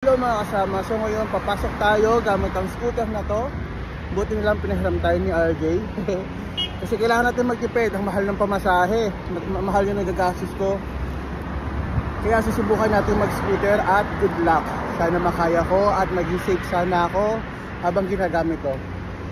Hello mga kasama, so ngayon papasok tayo gamit ang scooter na to. Buti nilang pinahiram tayo ni RJ. Kasi kailangan natin magtipid, ang mahal ng pamasahe, mahal yung nagagastos ko. Kaya susubukan natin mag-scooter at good luck. Sana makaya ko at maging safe sana ako habang ginagamit ko.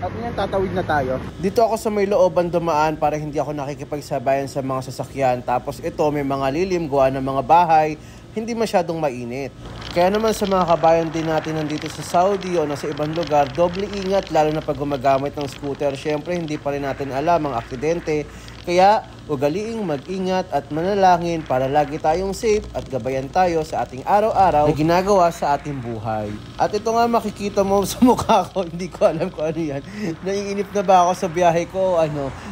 At ngayon tatawid na tayo. Dito ako sa may looban dumaan para hindi ako nakikipagsabayan sa mga sasakyan. Tapos ito may mga lilim, gawa ng mga bahay, hindi masyadong mainit. Kaya naman sa mga kabayan din natin nandito sa Saudi o nasa ibang lugar, doble ingat lalo na pag gumagamit ng scooter. Syempre hindi pa rin natin alam ang aksidente. Kaya ugaliing mag-ingat at manalangin para lagi tayong safe at gabayan tayo sa ating araw-araw na ginagawa sa ating buhay. At ito nga makikita mo sa mukha ko, hindi ko alam kung ano yan. Naiinip na ba ako sa biyahe ko?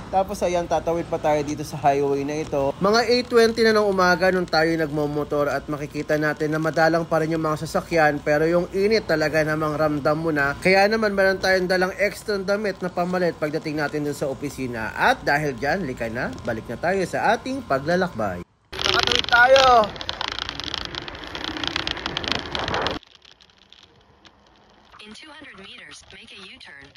Tapos ayan, tatawid pa tayo dito sa highway na ito. Mga 8:20 na ng umaga nung tayo nagmamotor at makikita natin na madalang pa rin yung mga sasakyan pero yung init talaga namang ramdam mo na. Kaya naman meron tayong dalang extra damit na pamalit pagdating natin dun sa opisina. At dahil dyan, lika na, balik na tayo sa ating paglalakbay. Nakatawid tayo! In 200 meters, make a U-turn.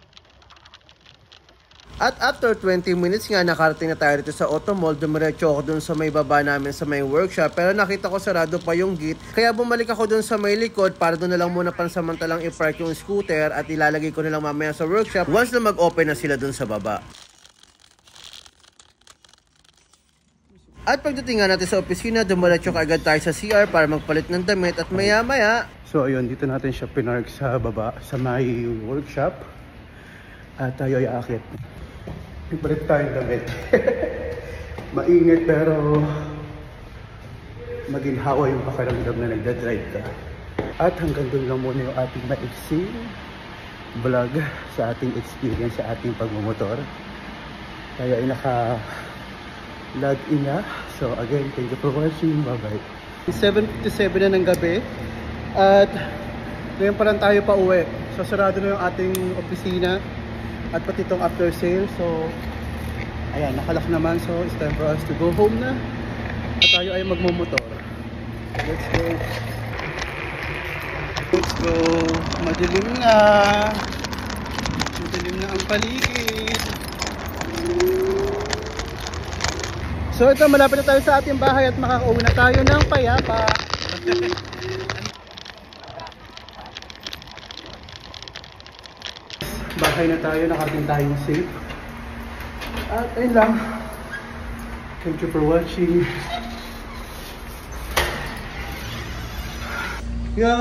At after 20 minutes nga, nakarating na tayo dito sa Auto Mall. Dumiretso ako dun sa may baba namin sa may workshop. Pero nakita ko sarado pa yung gate. Kaya bumalik ako dun sa may likod para dun na lang muna pansamantalang i-park yung scooter at ilalagay ko na lang mamaya sa workshop once na mag-open na sila dun sa baba. At pagdating nga natin sa opisina, dumiretso kaagad tayo sa CR para magpalit ng damit at maya-maya. So ayun, dito natin siya pinark sa baba sa may workshop. At tayo ay aakit. Ipalit tayong damit. Mainit pero maginhawa yung pakiramdam na nagdadrive ka. At hanggang doon lang muna yung ating maiksing vlog sa ating experience sa ating pagmumotor. Tayo ay naka-log in na. So again, thank you for watching. Bye bye. 7:57 na ng gabi. At ngayon pa lang tayo pa uwi. So sarado na yung ating opisina. At pati itong after sale. So ayan, nakalak naman. So it's time for us to go home na. At tayo ay magmumotor. Let's go. Let's go. Madilim na. Madilim na ang paligid. So ito, malapit na tayo sa ating bahay at makakauwi na tayo ng payapa. Bahay na tayo, nakarating tayong safe. At ayun lang. Thank you for watching. Yo!